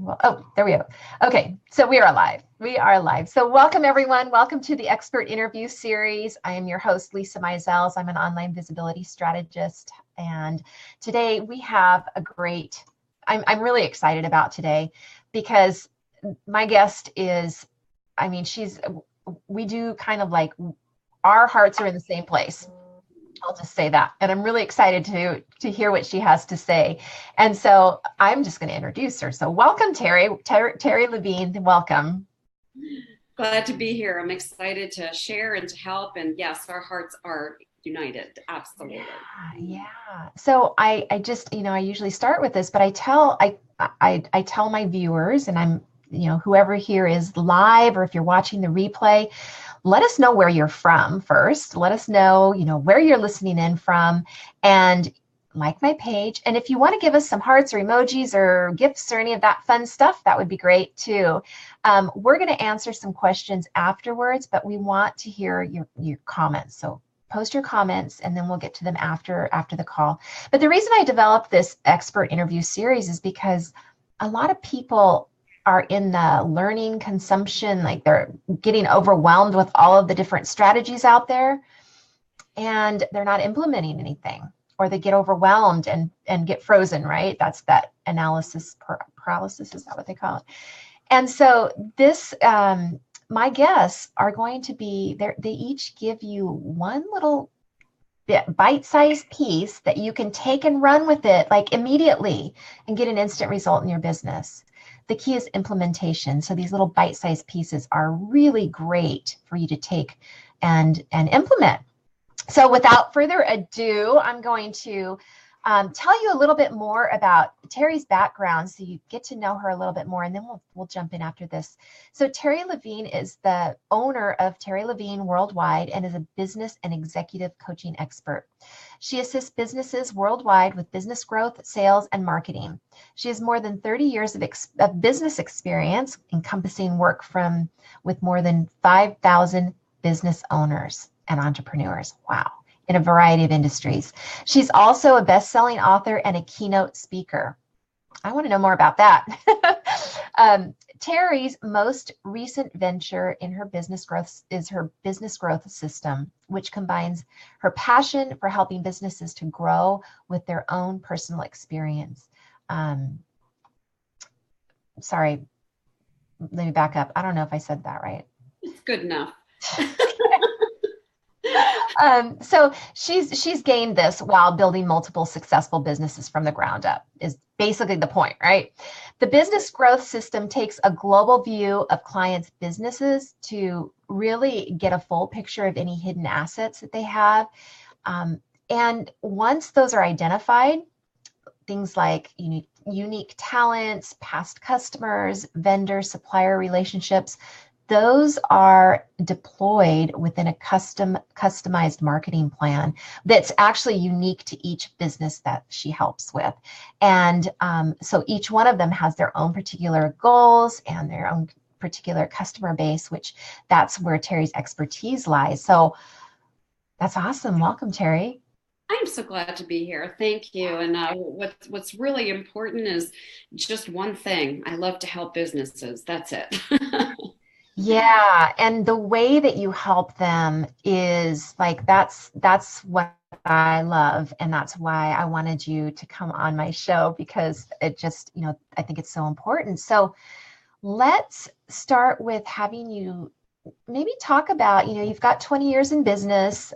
Well, oh, there we go. Okay, so we are live. We are live. So welcome everyone. Welcome to the Expert Interview Series. I am your host, Lisa Mizels. I'm an online visibility strategist. And today we have a great, I'm really excited about today because my guest is, we do kind of like, our hearts are in the same place. I'll just say that. And I'm really excited to hear what she has to say. And so I'm just going to introduce her. So welcome, Terri Levine. Welcome. Glad to be here. I'm excited to share and to help. And yes, our hearts are united. Absolutely. Yeah. So I just, I usually start with this, but I tell my viewers, and I'm, whoever here is live, or if you're watching the replay, let us know where you're from first. Let us know, where you're listening in from, and like my page. And if you want to give us some hearts or emojis or gifts or any of that fun stuff, that would be great too. We're going to answer some questions afterwards, but we want to hear your comments. So post your comments and then we'll get to them after the call. But the reason I developed this expert interview series is because a lot of people are in the learning consumption, like they're getting overwhelmed with all of the different strategies out there and they're not implementing anything, or they get overwhelmed and get frozen, right? That's that analysis paralysis, is that what they call it? And so this, my guests are going to be there. They each give you one little bite-sized piece that you can take and run with it like immediately and get an instant result in your business. The key is implementation. So these little bite-sized pieces are really great for you to take and implement. So without further ado, I'm going to tell you a little bit more about Terri's background so you get to know her a little bit more, and then we'll jump in after this. So Terri Levine is the owner of Terri Levine Worldwide and is a business and executive coaching expert. She assists businesses worldwide with business growth, sales, and marketing. She has more than 30 years of business experience, encompassing work with more than 5,000 business owners and entrepreneurs. Wow. In a variety of industries. She's also a best-selling author and a keynote speaker. I want to know more about that. Terri's most recent venture in her business growth is her business growth system, which combines her passion for helping businesses to grow with their own personal experience. Sorry, let me back up. I don't know if I said that right. It's good enough. So she's gained this while building multiple successful businesses from the ground up, is basically the point, right? The business growth system takes a global view of clients' businesses to really get a full picture of any hidden assets that they have. And once those are identified, things like unique talents, past customers, vendor, supplier relationships, those are deployed within a customized marketing plan that's actually unique to each business that she helps with. And so each one of them has their own particular goals and their own particular customer base, which that's where Terri's expertise lies. So that's awesome. Welcome, Terri. I'm so glad to be here. Thank you. And what's really important is just one thing. I love to help businesses. That's it. Yeah, and the way that you help them is like that's what I love, and that's why I wanted you to come on my show, because it just, I think it's so important. So let's start with having you maybe talk about, you've got 20 years in business,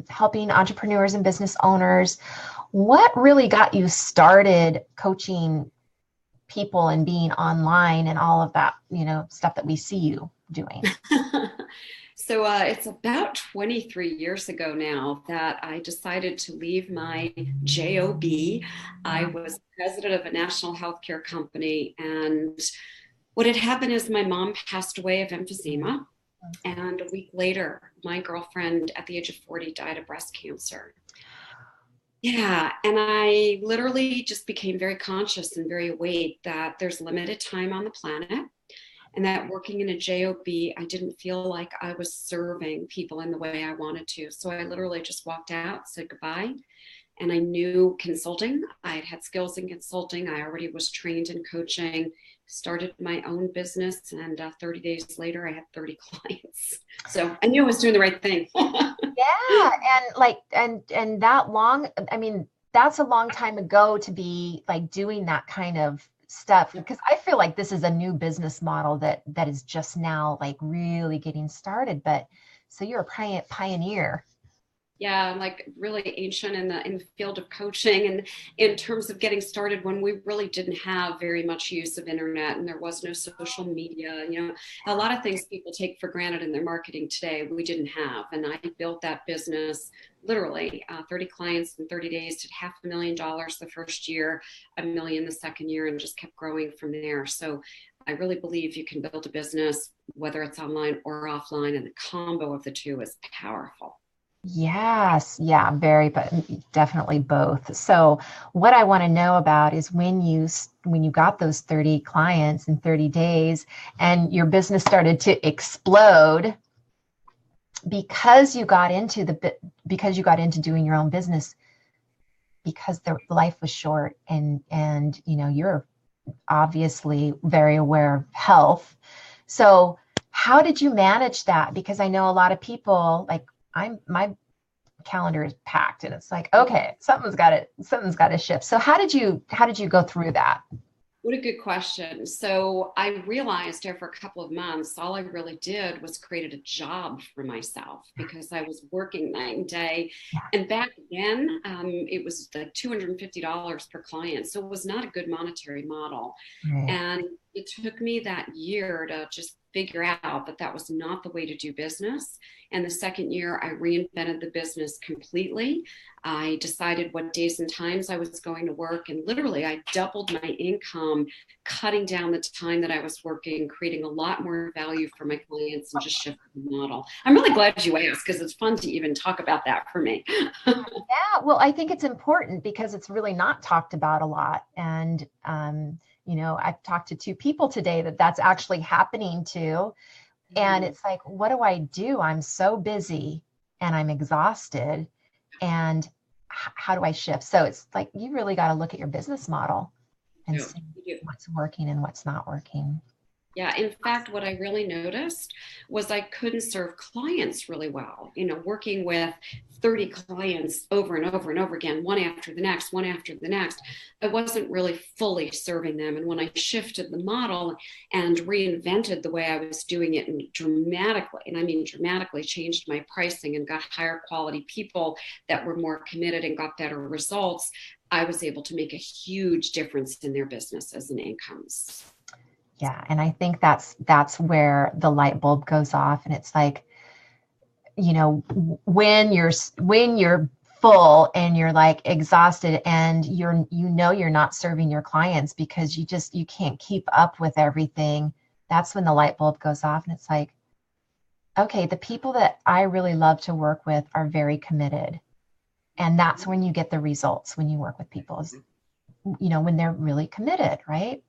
helping entrepreneurs and business owners. What really got you started coaching people and being online and all of that, stuff that we see you doing? So it's about 23 years ago now that I decided to leave my job. I was president of a national healthcare company, and what had happened is my mom passed away of emphysema, and a week later, my girlfriend at the age of 40 died of breast cancer. Yeah, and I literally just became very conscious and very awake that there's limited time on the planet, and that working in a job, I didn't feel like I was serving people in the way I wanted to. So I literally just walked out, said goodbye, and I knew consulting. I had skills in consulting. I already was trained in coaching. started my own business, and 30 days later, I had 30 clients. So I knew I was doing the right thing. Yeah, and like and that long, I mean, that's a long time ago to be like doing that kind of stuff, because I feel like this is a new business model that is just now like really getting started. But so you're a pioneer. Yeah, I'm like really ancient in the field of coaching, and in terms of getting started when we really didn't have very much use of internet and there was no social media. A lot of things people take for granted in their marketing today we didn't have, and I built that business literally 30 clients in 30 days, did $500,000 the first year, $1 million the second year, and just kept growing from there. So I really believe you can build a business whether it's online or offline, and the combo of the two is powerful. Yes, yeah, very, but definitely both. So what I want to know about is when you got those 30 clients in 30 days and your business started to explode because you got into doing your own business, because the life was short, and you're obviously very aware of health. So how did you manage that? Because I know a lot of people, like, my calendar is packed and it's like, okay, something's got to shift. So how did you go through that? What a good question. So I realized after a couple of months, all I really did was created a job for myself because I was working night and day. Yeah. And back then, it was like $250 per client. So it was not a good monetary model. Right. And it took me that year to just figure out that that was not the way to do business. And the second year, I reinvented the business completely. I decided what days and times I was going to work. And literally, I doubled my income, cutting down the time that I was working, creating a lot more value for my clients, and just shifting the model. I'm really glad you asked because it's fun to even talk about that for me. Yeah, well, I think it's important because it's really not talked about a lot. And, I've talked to two people today that's actually happening to. And it's like, what do I do? I'm so busy and I'm exhausted. And how do I shift? So it's like, you really got to look at your business model and Yeah, see you do. what's working and what's not working. Yeah, in fact, what I really noticed was I couldn't serve clients really well. Working with 30 clients over and over and over again, one after the next, one after the next, I wasn't really fully serving them. And when I shifted the model and reinvented the way I was doing it, and dramatically, and I mean dramatically, changed my pricing and got higher quality people that were more committed and got better results, I was able to make a huge difference in their businesses and incomes. Yeah. And I think that's where the light bulb goes off. And it's like, when you're full and you're like exhausted and you're not serving your clients because you can't keep up with everything. That's when the light bulb goes off. And it's like, okay, the people that I really love to work with are very committed. And that's when you get the results, when you work with people, is, when they're really committed, right?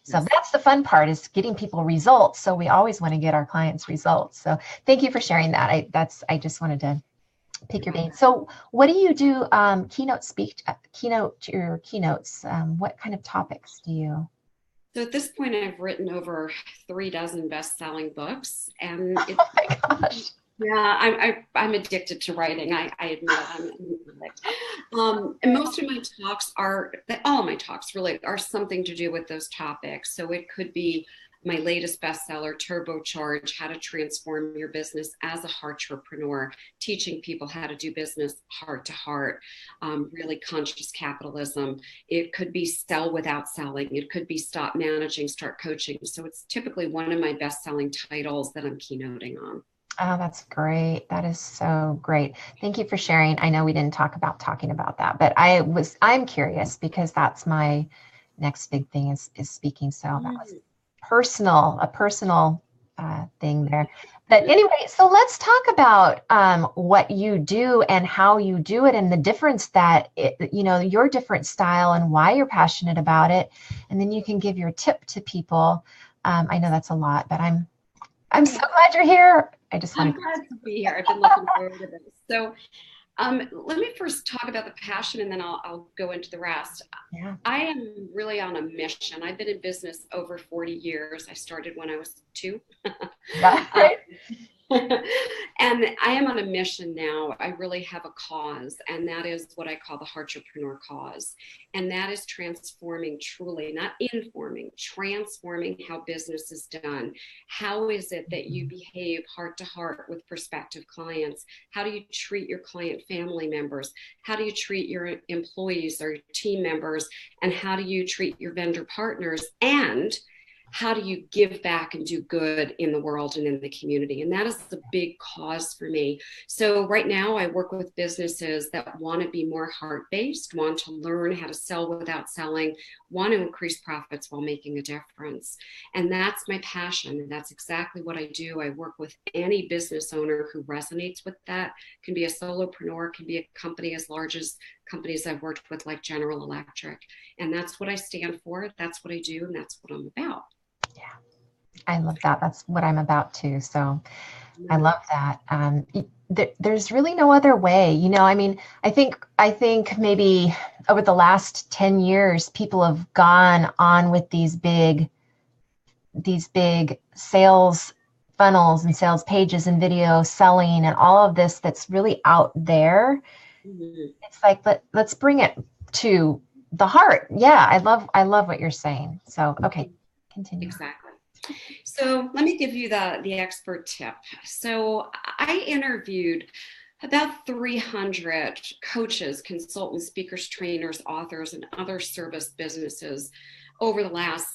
So that's the fun part, is getting people results. So we always want to get our clients results. So thank you for sharing that. I just wanted to pick your brain. So what do you do? Your keynotes. What kind of topics do you? So at this point, I've written over 3 dozen best-selling books, and Oh my gosh. yeah, I'm addicted to writing. I admit it. I'm an addict. And most of my talks all my talks really are something to do with those topics. So it could be my latest bestseller, Turbocharge: How to Transform Your Business as a Heartrepreneur, teaching people how to do business heart to heart, really conscious capitalism. It could be Sell Without Selling. It could be Stop Managing, Start Coaching. So it's typically one of my best-selling titles that I'm keynoting on. Oh, that's great. That is so great. Thank you for sharing. I know we didn't talking about that, but I'm curious because that's my next big thing is speaking. So that was a personal thing there. But anyway, so let's talk about what you do and how you do it, and the difference that your different style and why you're passionate about it. And then you can give your tip to people. I know that's a lot, but I'm so glad you're here. I just I'm want glad to be here. I've been looking forward to this. So Let me first talk about the passion and then I'll go into the rest. Yeah. I am really on a mission. I've been in business over 40 years. I started when I was 2. Yeah. Um, and I am on a mission now. I really have a cause, and that is what I call the Heartrepreneur cause. And that is transforming, truly, not informing, transforming how business is done. How is it that you behave heart to heart with prospective clients? How do you treat your client family members? How do you treat your employees or your team members? And how do you treat your vendor partners? And how do you give back and do good in the world and in the community? And that is the big cause for me. So right now I work with businesses that want to be more heart-based, want to learn how to sell without selling, want to increase profits while making a difference. And that's my passion. And that's exactly what I do. I work with any business owner who resonates with that. It can be a solopreneur, can be a company as large as companies I've worked with like General Electric. And that's what I stand for. That's what I do. And that's what I'm about. Yeah. I love that. That's what I'm about too. So I love that. There's really no other way, I mean, I think maybe over the last 10 years, people have gone on with these big sales funnels and sales pages and video selling and all of this that's really out there. Mm-hmm. It's like, let's bring it to the heart. Yeah. I love what you're saying. So, okay, continue. Exactly. So let me give you the expert tip. So I interviewed about 300 coaches, consultants, speakers, trainers, authors, and other service businesses over the last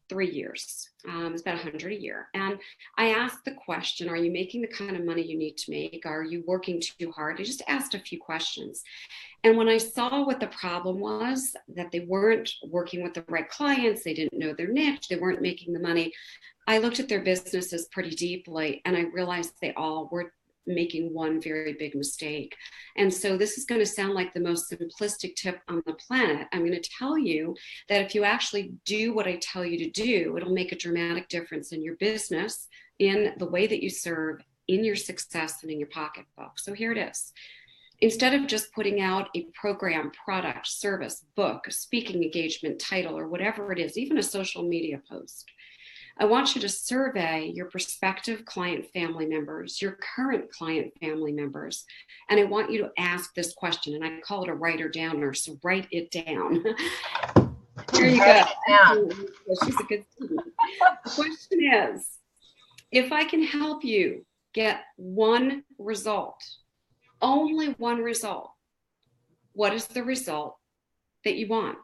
3 years. It's about 100 a year. And I asked the question, are you making the kind of money you need to make? Are you working too hard? I just asked a few questions. And when I saw what the problem was, that they weren't working with the right clients, they didn't know their niche, they weren't making the money, I looked at their businesses pretty deeply and I realized they all were making one very big mistake. And so this is going to sound like the most simplistic tip on the planet. I'm going to tell you that if you actually do what I tell you to do, it'll make a dramatic difference in your business, in the way that you serve, in your success, and in your pocketbook. So here it is. Instead of just putting out a program, product, service, book, speaking engagement, title, or whatever it is, even a social media post, I want you to survey your prospective client family members, your current client family members, and I want you to ask this question, and I call it a writer downer, so write it down. Here you go. She's a good student. The question is, if I can help you get one result, only one result, what is the result that you want?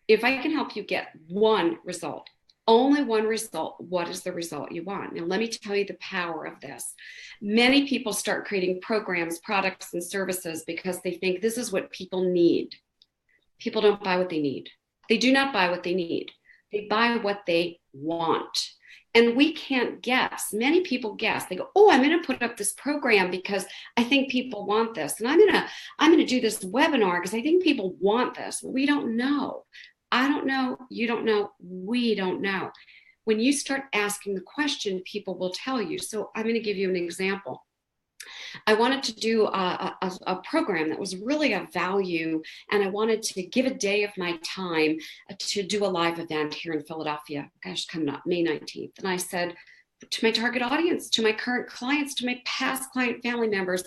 If I can help you get one result, only one result, what is the result you want? Now, let me tell you the power of this. Many people start creating programs, products, and services because they think this is what people need. People don't buy what they need. They do not buy what they need. They buy what they want. And we can't guess. Many people guess. They go, "Oh, I'm going to put up this program because I think people want this. And I'm going to do this webinar because I think people want this." We don't know. I don't know, you don't know, we don't know. When you start asking the question, people will tell you. So I'm going to give you an example. I wanted to do a program that was really of value, and I wanted to give a day of my time to do a live event here in Philadelphia. Gosh, coming up May 19th. And I said to my target audience, to my current clients, to my past client family members,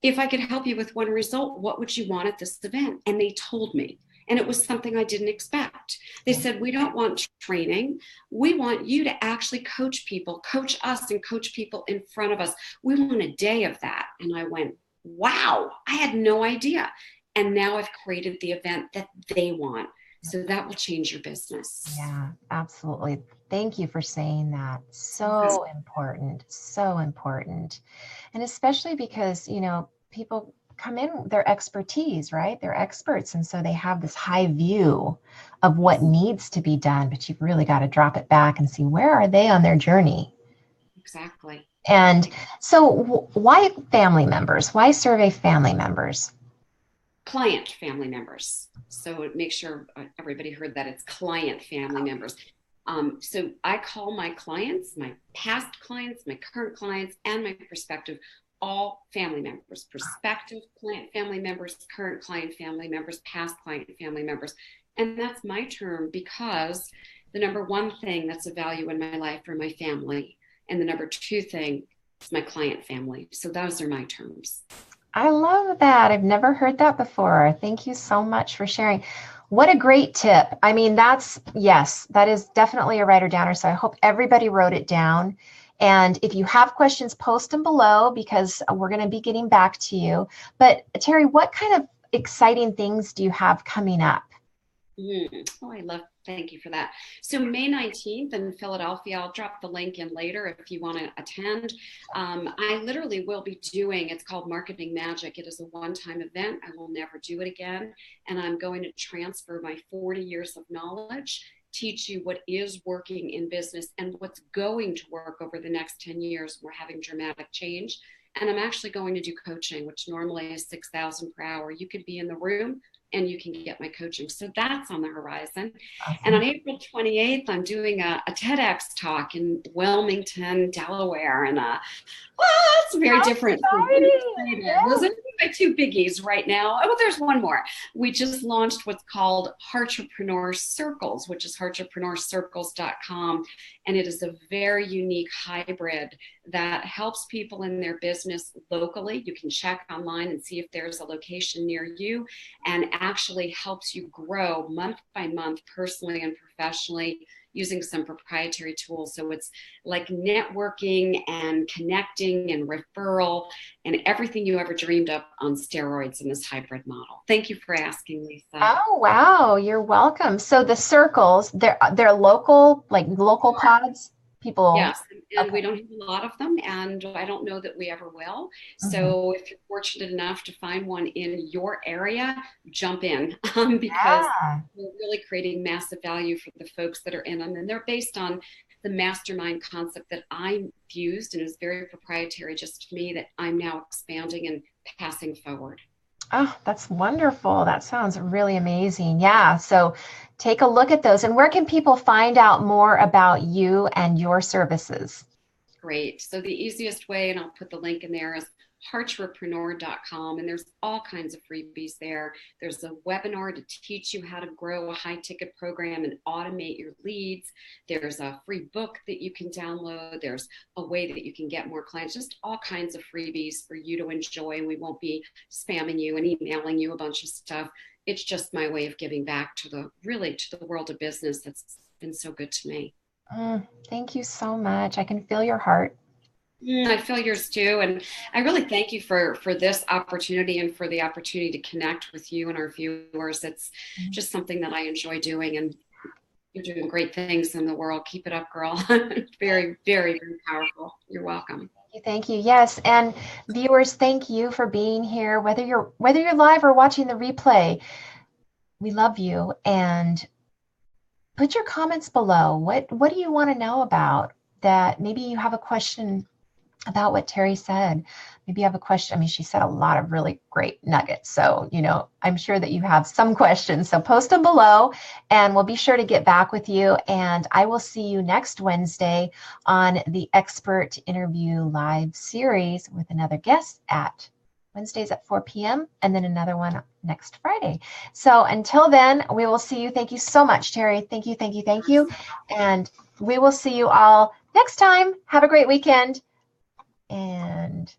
if I could help you with one result, what would you want at this event? And they told me. And it was something I didn't expect. They said, "We don't want training. We want you to actually coach people, coach us and coach people in front of us. We want a day of that." And I went, wow, I had no idea. And now I've created the event that they want. So that will change your business. Yeah, absolutely. Thank you for saying that. So important, so important. And especially because, people come in with their expertise, right? They're experts. And so they have this high view of what needs to be done, but you've really got to drop it back and see, where are they on their journey? Exactly. And so why family members? Why survey family members? Client family members. So make sure everybody heard that it's client family members. So I call my clients, my past clients, my current clients, and my prospective, all family members, prospective client family members, current client family members, past client family members. And that's my term because the number one thing that's a value in my life are my family. And the number two thing is my client family. So those are my terms. I love that. I've never heard that before. Thank you so much for sharing. What a great tip. I mean, yes, that is definitely a writer downer. So I hope everybody wrote it down. And if you have questions, post them below because we're going to be getting back to you. But Terri, what kind of exciting things do you have coming up? Oh, thank you for that. So May 19th in Philadelphia, I'll drop the link in later if you want to attend. I literally will be doing, it's called Marketing Magic. It is a one-time event. I will never do it again. And I'm going to transfer my 40 years of knowledge, teach you what is working in business and what's going to work over the next 10 years. We're having dramatic change. And I'm actually going to do coaching, which normally is $6,000 per hour. You could be in the room and you can get my coaching. So that's on the horizon. Awesome. And on April 28th, I'm doing a TEDx talk in Wilmington, Delaware. And it's very different. Yeah. Those are my two biggies right now. Oh, well, there's one more. We just launched what's called Heartrepreneur Circles, which is heartrepreneurcircles.com. And it is a very unique hybrid that helps people in their business locally. You can check online and see if there's a location near you, and actually helps you grow month by month, personally and professionally, using some proprietary tools. So it's like networking and connecting and referral and everything you ever dreamed of on steroids in this hybrid model. Thank you for asking, Lisa. Oh, wow. You're welcome. So the circles, they're local, like local pods, people. Yes, and Okay. we don't have a lot of them, and I don't know that we ever will. So if you're fortunate enough to find one in your area, jump in because we're really creating massive value for the folks that are in them. And they're based on the mastermind concept that I fused and is very proprietary just to me that I'm now expanding and passing forward. Oh, that's wonderful. That sounds really amazing. Yeah. So take a look at those. And where can people find out more about you and your services? Great. So the easiest way, and I'll put the link in there, is heartrepreneur.com. And there's all kinds of freebies there. There's a webinar to teach you how to grow a high ticket program and automate your leads. There's a free book that you can download. There's a way that you can get more clients, just all kinds of freebies for you to enjoy. And we won't be spamming you and emailing you a bunch of stuff. It's just my way of giving back to the world of business that's been so good to me. Thank you so much. I can feel your heart. I feel yours too. And I really thank you for this opportunity and for the opportunity to connect with you and our viewers. It's just something that I enjoy doing, and you're doing great things in the world. Keep it up, girl. Very, very, very powerful. You're welcome. Thank you. Yes. And viewers, thank you for being here. Whether you're live or watching the replay, we love you. And put your comments below. What do you want to know about that? Maybe you have a question about what Terri said. Maybe you have a question. I mean, she said a lot of really great nuggets. So, I'm sure that you have some questions. So post them below and we'll be sure to get back with you. And I will see you next Wednesday on the Expert Interview Live series with another guest at Wednesdays at 4 p.m. and then another one next Friday. So until then, we will see you. Thank you so much, Terri. Thank you, thank you, thank you. And we will see you all next time. Have a great weekend. And